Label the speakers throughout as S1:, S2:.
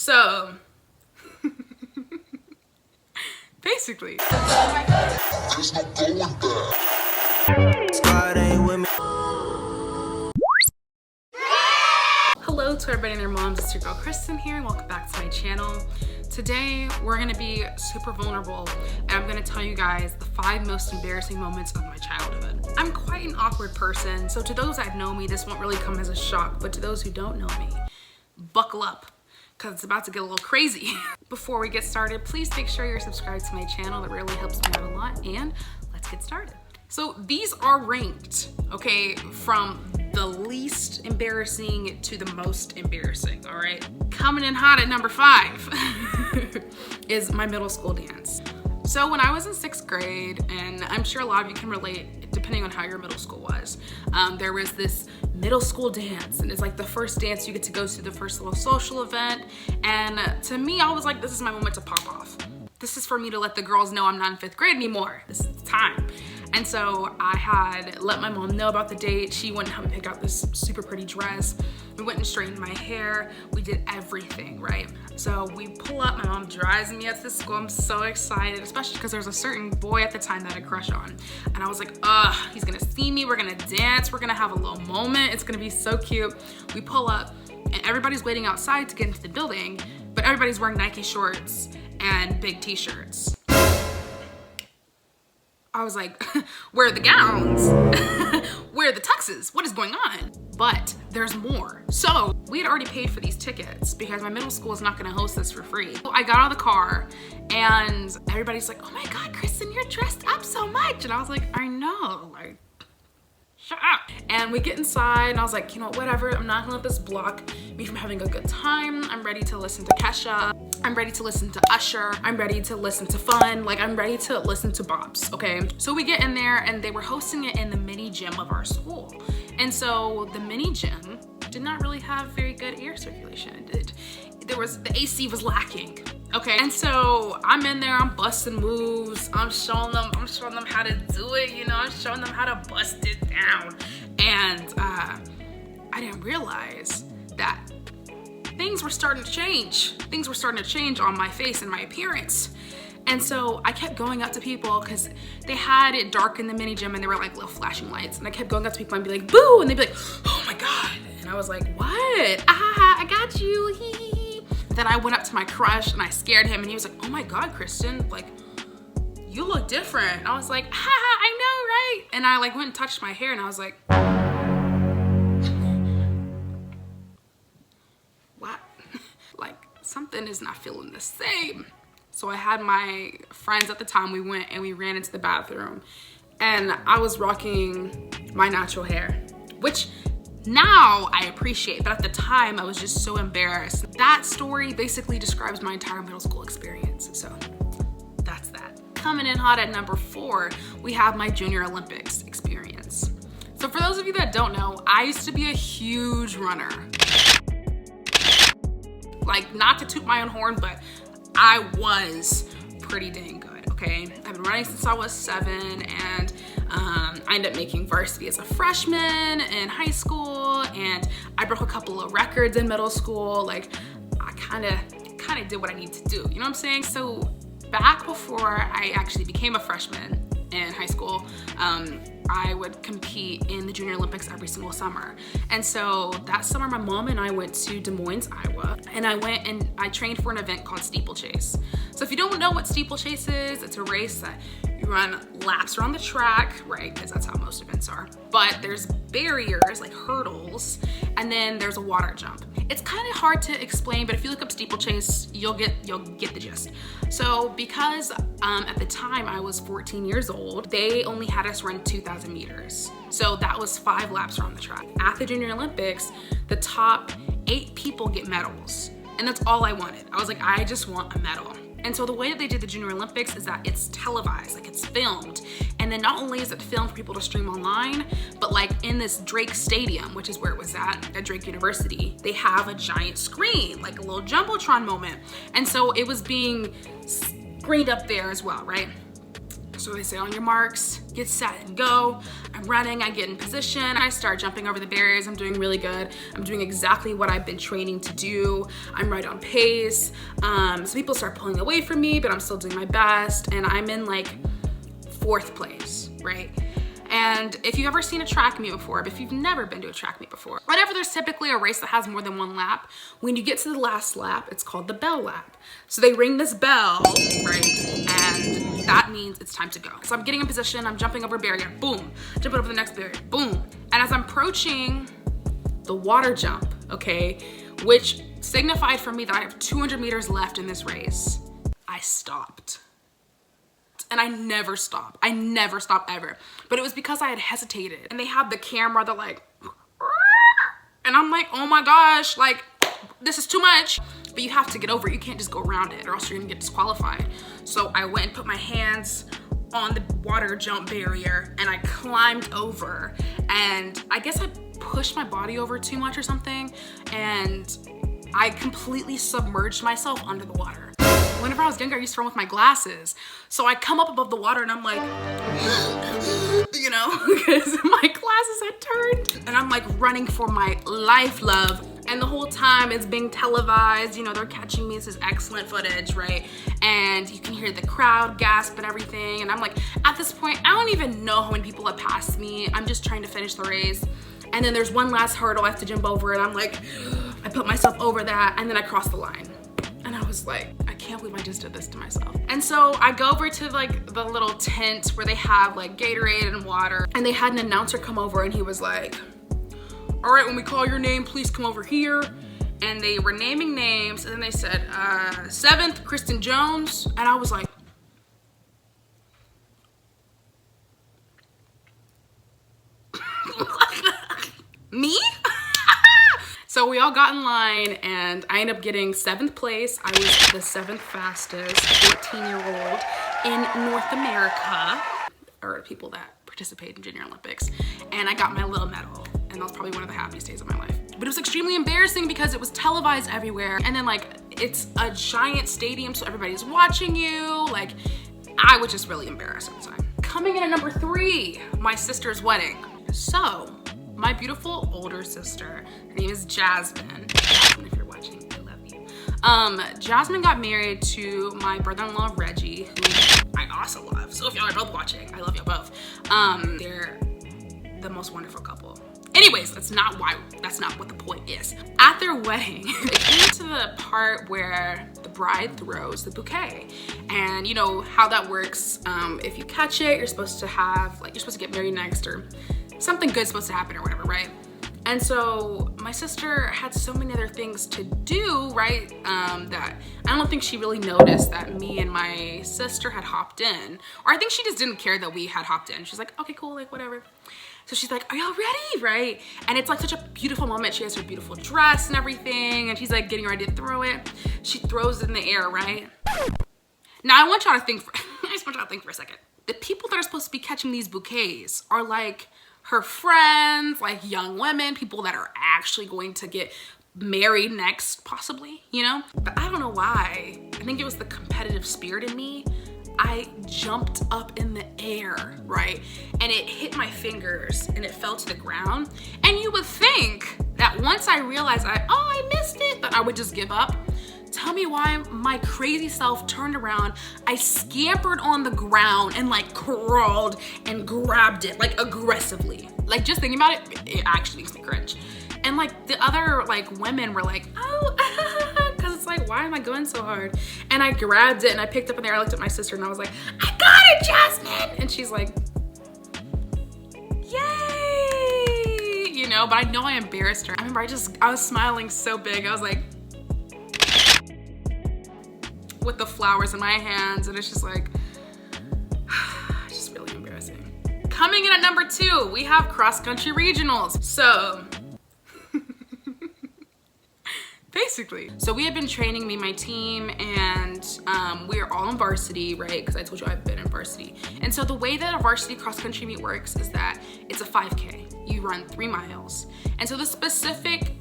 S1: So, basically.
S2: There's no going back.
S3: Squad ain't with me.
S1: Hello to everybody and their moms, it's your girl Kristen here, and welcome back to my channel. Today, we're gonna be super vulnerable, and I'm gonna tell you guys the 5 most embarrassing moments of my childhood. I'm quite an awkward person, so to those that know me, this won't really come as a shock, but to those who don't know me, buckle up, because it's about to get a little crazy. Before we get started, please make sure you're subscribed to my channel. That really helps me out a lot, and let's get started. So these are ranked, okay, from the least embarrassing to the most embarrassing, all right? Coming in hot at number 5 is my middle school dance. So when I was in 6th grade, and I'm sure a lot of you can relate depending on how your middle school was, there was this middle school dance, and it's like the first dance you get to go to, the first little social event. And to me, I was like, this is my moment to pop off. This is for me to let the girls know I'm not in 5th grade anymore. This is the time. And so I had let my mom know about the date. She went and helped me pick out this super pretty dress. We went and straightened my hair. We did everything, right? So we pull up, my mom drives me up to school. I'm so excited, especially because there's a certain boy at the time that I had a crush on. And I was like, he's gonna see me, we're gonna dance, we're gonna have a little moment. It's gonna be so cute. We pull up and everybody's waiting outside to get into the building, but everybody's wearing Nike shorts and big t-shirts. I was like, where are the gowns? Where are the tuxes? What is going on? But there's more. So we had already paid for these tickets because my middle school is not gonna host this for free. So I got out of the car and everybody's like, oh my God, Kristen, you're dressed up so much. And I was like, I know, like, shut up. And we get inside and I was like, you know, whatever, I'm not gonna let this block me from having a good time. I'm ready to listen to Kesha. I'm ready to listen to Usher. I'm ready to listen to Fun. Like, I'm ready to listen to bops, okay? So we get in there and they were hosting it in the mini gym of our school. And so the mini gym did not really have very good air circulation. The AC was lacking, okay? And so I'm in there, I'm busting moves. I'm showing them how to do it, you know? I'm showing them how to bust it down. And I didn't realize that things were starting to change. Things were starting to change on my face and my appearance. And so I kept going up to people because they had it dark in the mini gym and they were like little flashing lights. And I kept going up to people and be like, boo! And they'd be like, oh my God. And I was like, what? I got you, hee hee hee. Then I went up to my crush and I scared him and he was like, oh my God, Kristen, like, you look different. And I was like, I know, right? And I like went and touched my hair and I was like, what? Like, something is not feeling the same. So I had my friends at the time, we went and we ran into the bathroom and I was rocking my natural hair, which now I appreciate, but at the time I was just so embarrassed. That story basically describes my entire middle school experience. So that's that. Coming in hot at number 4, we have my Junior Olympics experience. So for those of you that don't know, I used to be a huge runner. Like, not to toot my own horn, but I was pretty dang good, okay? I've been running since I was 7 and I ended up making varsity as a freshman in high school and I broke a couple of records in middle school. Like, I kinda did what I need to do, you know what I'm saying? So back before I actually became a freshman in high school, I would compete in the Junior Olympics every single summer. And so that summer, my mom and I went to Des Moines, Iowa, and I went and I trained for an event called steeplechase. So if you don't know what steeplechase is, it's a race that you run laps around the track, right? Because that's how most events are. But there's barriers, like hurdles, and then there's a water jump. It's kind of hard to explain, but if you look up steeplechase, you'll get the gist. So because at the time I was 14 years old, they only had us run 2,000 meters. So that was 5 laps around the track. At the Junior Olympics, the top 8 people get medals. And that's all I wanted. I was like, I just want a medal. And so the way that they did the Junior Olympics is that it's televised, like it's filmed. And then not only is it filmed for people to stream online, but like in this Drake Stadium, which is where it was at Drake University, they have a giant screen, like a little Jumbotron moment. And so it was being screened up there as well, right? So they say on your marks, get set and go. I'm running, I get in position, I start jumping over the barriers. I'm doing really good. I'm doing exactly what I've been training to do. I'm right on pace. Some people start pulling away from me, but I'm still doing my best. And I'm in like 4th place, right? And if you've ever seen a track meet before, but if you've never been to a track meet before, whenever there's typically a race that has more than 1 lap, when you get to the last lap, it's called the bell lap. So they ring this bell, right? And that means it's time to go. So I'm getting in position, I'm jumping over a barrier, boom. Jumping over the next barrier, boom. And as I'm approaching the water jump, okay, which signified for me that I have 200 meters left in this race, I stopped. And I never stop. I never stop ever. But it was because I had hesitated. And they have the camera, they're like, and I'm like, oh my gosh, like, this is too much. But you have to get over it. You can't just go around it or else you're gonna get disqualified. So I went and put my hands on the water jump barrier and I climbed over. And I guess I pushed my body over too much or something. And I completely submerged myself under the water. Whenever I was younger, I used to run with my glasses. So I come up above the water and I'm like, you know, because my glasses had turned. And I'm like running for my life, love. And the whole time it's being televised, you know, they're catching me. This is excellent footage, right? And you can hear the crowd gasp and everything. And I'm like, at this point, I don't even know how many people have passed me. I'm just trying to finish the race. And then there's one last hurdle I have to jump over and I'm like, I put myself over that and then I cross the line. And I was like, I can't believe I just did this to myself. And so I go over to like the little tent where they have like Gatorade and water. And they had an announcer come over and he was like, all right, when we call your name, please come over here. And they were naming names. And then they said, 7th, Kristen Jones. And I was like, me? So we all got in line and I ended up getting 7th place. I was the 7th fastest 14-year-old in North America, or people that participate in Junior Olympics. And I got my little medal. And that was probably one of the happiest days of my life. But it was extremely embarrassing because it was televised everywhere. And then like, it's a giant stadium, so everybody's watching you. Like, I was just really embarrassed at the time. Coming in at number 3, my sister's wedding. So, my beautiful older sister, her name is Jasmine. Jasmine, if you're watching, I love you. Jasmine got married to my brother-in-law, Reggie, who I also love. So if y'all are both watching, I love y'all both. They're the most wonderful couple. Anyways, that's not what the point is. At their wedding, it came to the part where the bride throws the bouquet. And you know how that works. If you catch it, you're supposed to get married next, or something good's supposed to happen or whatever, right? And so my sister had so many other things to do, right? That I don't think she really noticed that me and my sister had hopped in. Or I think she just didn't care that we had hopped in. She's like, okay, cool, like whatever. So she's like, are y'all ready, right? And it's like such a beautiful moment. She has her beautiful dress and everything, and she's like getting ready to throw it. She throws it in the air, right? Now I want y'all to think for a second. The people that are supposed to be catching these bouquets are like her friends, like young women, people that are actually going to get married next, possibly, you know? But I don't know why. I think it was the competitive spirit in me. I jumped up in the air, right? And it hit my fingers and it fell to the ground. And you would think that once I realized I missed it, that I would just give up. Tell me why my crazy self turned around. I scampered on the ground and like crawled and grabbed it like aggressively. Like just thinking about it, it actually makes me cringe. And like the other like women were like, oh, because it's like, why am I going so hard? And I grabbed it and I picked up in the air. I looked at my sister and I was like, I got it, Jasmine. And she's like, yay, you know, but I know I embarrassed her. I remember I was smiling so big. I was like, with the flowers in my hands, and it's just like, just really embarrassing. Coming in at number 2, we have cross-country regionals. So, basically. So we had been training, me and my team, and we are all in varsity, right? Because I told you I've been in varsity. And so the way that a varsity cross-country meet works is that it's a 5K. You run 3 miles. And so the specific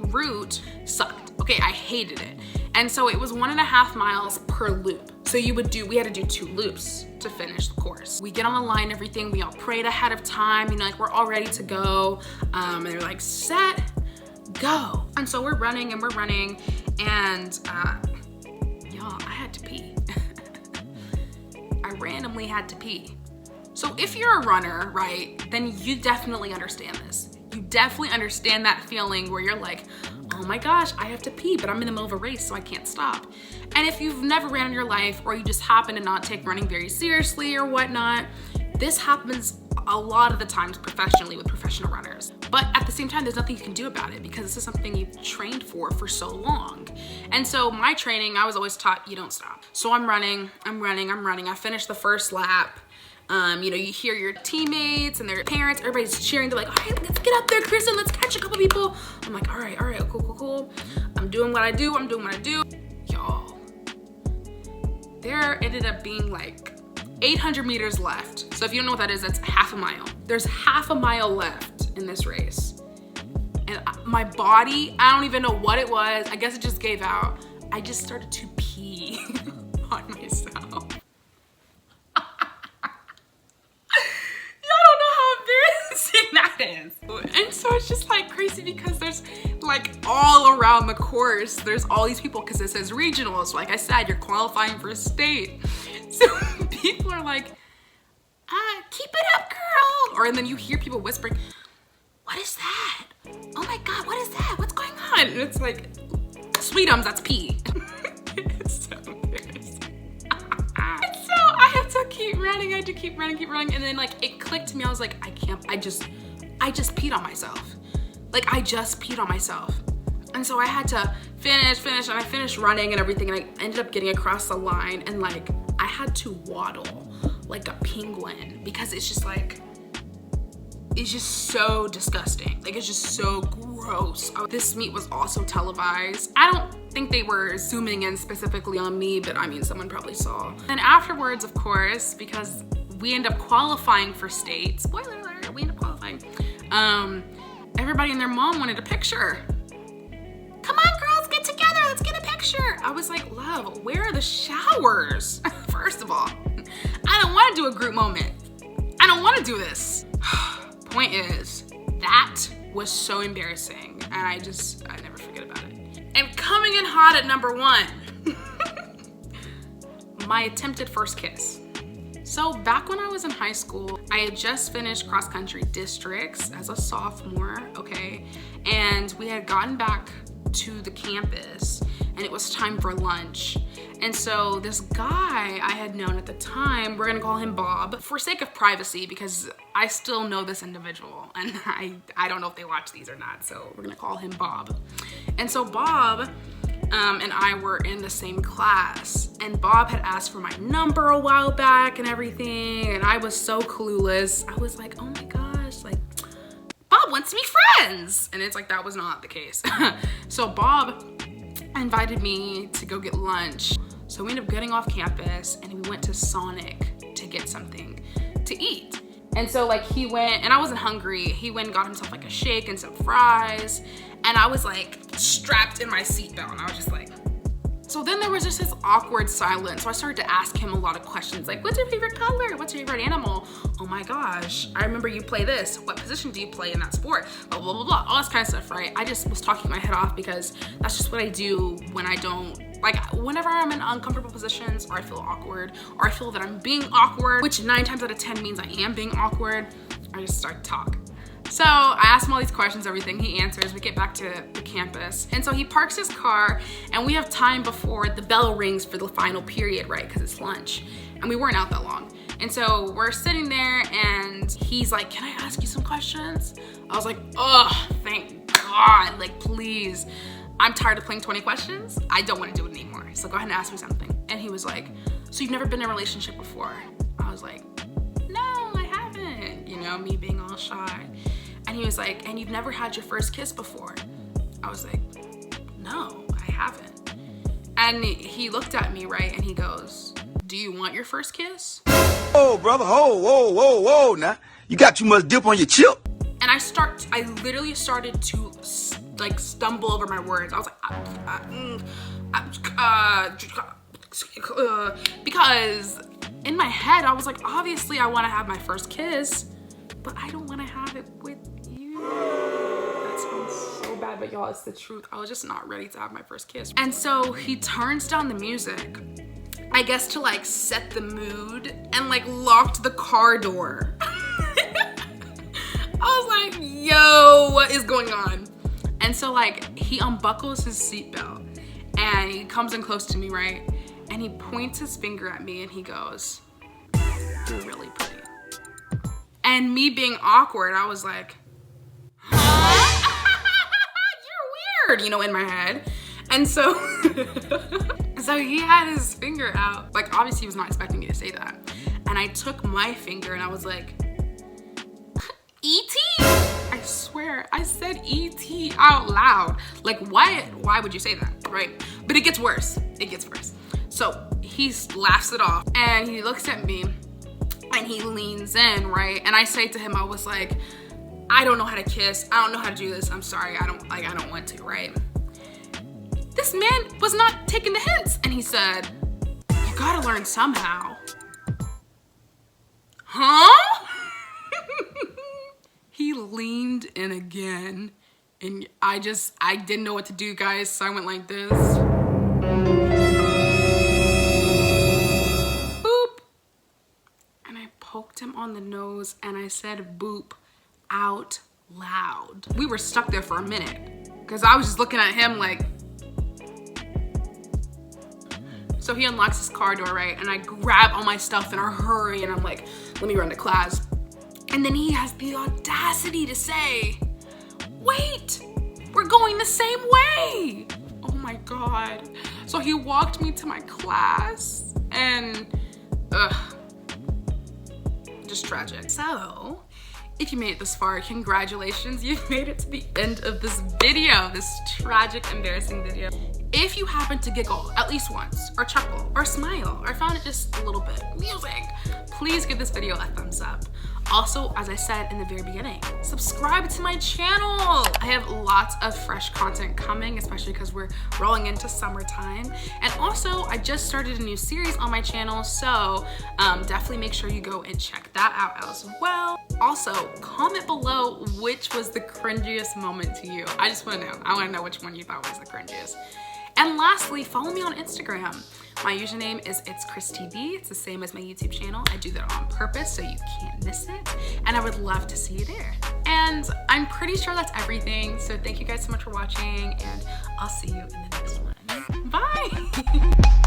S1: route sucked. Okay, I hated it. And so it was 1.5 miles per loop. So we had to do 2 loops to finish the course. We get on the line and everything, we all prayed ahead of time, you know, like we're all ready to go. And they're like, set, go. And so we're running and y'all, I had to pee. I randomly had to pee. So if you're a runner, right, then you definitely understand this. You definitely understand that feeling where you're like, oh my gosh, I have to pee, but I'm in the middle of a race, so I can't stop. And if you've never ran in your life, or you just happen to not take running very seriously or whatnot, this happens a lot of the times professionally with professional runners. But at the same time, there's nothing you can do about it because this is something you've trained for so long. And so my training, I was always taught you don't stop. So I'm running. I finished the first lap. You know, you hear your teammates and their parents, everybody's cheering. They're like, all right, let's get up there, Kristen. Let's catch a couple people. I'm like, all right, cool. I'm doing what I do. Y'all, there ended up being like 800 meters left. So if you don't know what that is, that's half a mile. There's half a mile left in this race. And my body, I don't even know what it was. I guess it just gave out. I just started to pee on myself. That is. And so it's just like crazy because there's like all around the course, there's all these people because it says regionals. Like I said, you're qualifying for state. So people are like, keep it up, girl. Or and then you hear people whispering, what is that? Oh my God, what is that? What's going on? And it's like, sweetums, that's pee. It's so embarrassing. And so I have to keep running. I had to keep running. And then like it clicked to me. I was like, I can't, I just peed on myself. Like I just peed on myself. And so I had to finish, and I finished running and everything. And I ended up getting across the line and like, I had to waddle like a penguin because it's just like, it's just so disgusting. Like it's just so gross. This meet was also televised. I don't think they were zooming in specifically on me, but I mean, someone probably saw. And afterwards, of course, because we end up qualifying for state, spoiler alert, we end up qualifying. Everybody and their mom wanted a picture. Come on, girls, get together, let's get a picture. I was like, love, where are the showers? First of all, I don't want to do a group moment. I don't want to do this. Point is, that was so embarrassing, and I never forget about it. And coming in hot at number 1, my attempted first kiss. So back when I was in high school, I had just finished cross country districts as a sophomore, okay? And we had gotten back to the campus and it was time for lunch. And so this guy I had known at the time, we're gonna call him Bob for sake of privacy because I still know this individual and I don't know if they watch these or not, so we're gonna call him Bob. And so Bob and I were in the same class and Bob had asked for my number a while back and everything and I was so clueless. I was like, oh my gosh, like Bob wants to be friends. And it's like, that was not the case. So Bob invited me to go get lunch. So we ended up getting off campus and we went to Sonic to get something to eat. And so like he went, and I wasn't hungry, he went and got himself like a shake and some fries. And I was like strapped in my seatbelt and I was just like, so then there was just this awkward silence. So I started to ask him a lot of questions like, what's your favorite color? What's your favorite animal? Oh my gosh, I remember you play this. What position do you play in that sport? Blah, blah, blah, blah, all this kind of stuff, right? I just was talking my head off because that's just what I do when I don't, like whenever I'm in uncomfortable positions or I feel awkward or I feel that I'm being awkward, which 9 times out of 10 means I am being awkward, I just start to talk. So I asked him all these questions, everything, he answers, we get back to the campus. And so he parks his car and we have time before the bell rings for the final period, right? Because it's lunch and we weren't out that long. And so we're sitting there and he's like, can I ask you some questions? I was like, oh, thank God, like please. I'm tired of playing 20 questions. I don't want to do it anymore. So go ahead and ask me something. And he was like, so you've never been in a relationship before? I was like, no, I haven't. You know, me being all shy. And he was like, and you've never had your first kiss before? I was like, no, I haven't. And he looked at me, right? And he goes, do you want your first kiss?
S3: Oh, brother, whoa, now. You got too much dip on your chip.
S1: And I literally started to like stumble over my words. I was like, because in my head, I was like, obviously I want to have my first kiss, but I don't want to have it with you. That sounds so bad, but y'all, it's the truth. I was just not ready to have my first kiss. And so he turns down the music, I guess to like set the mood, and like locked the car door. I was like, yo, what is going on? And so like he unbuckles his seatbelt and he comes in close to me, right? And he points his finger at me and he goes, "You're really pretty." And me being awkward, I was like, huh? You're weird, you know, in my head. And so, so he had his finger out. Like, obviously he was not expecting me to say that. And I took my finger and I was like, E.T.? I swear, I said E.T. out loud. Like, why would you say that, right? But it gets worse, it gets worse. So he laughs it off and he looks at me and he leans in, right? And I say to him, I was like, I don't know how to kiss. I don't know how to do this. I'm sorry, I don't want to, right? This man was not taking the hints. And he said, you gotta learn somehow. Huh? He leaned in again and I didn't know what to do, guys. So I went like this. Boop. And I poked him on the nose and I said boop out loud. We were stuck there for a minute because I was just looking at him like. So he unlocks his car door, right? And I grab all my stuff in a hurry and I'm like, let me run to class. And then he has the audacity to say, wait, we're going the same way. Oh my God. So he walked me to my class and just tragic. So if you made it this far, congratulations, you've made it to the end of this video, this tragic, embarrassing video. If you happen to giggle at least once, or chuckle, or smile, or found it just a little bit amusing, please give this video a thumbs up. Also, as I said in the very beginning, subscribe to my channel. I have lots of fresh content coming, especially because we're rolling into summertime. And also, I just started a new series on my channel, so definitely make sure you go and check that out as well. Also, comment below which was the cringiest moment to you. I just want to know. I want to know which one you thought was the cringiest. And lastly, follow me on Instagram. My username is itsChrisTV. It's the same as my YouTube channel. I do that on purpose so you can't miss it. And I would love to see you there. And I'm pretty sure that's everything. So thank you guys so much for watching and I'll see you in the next one. Bye.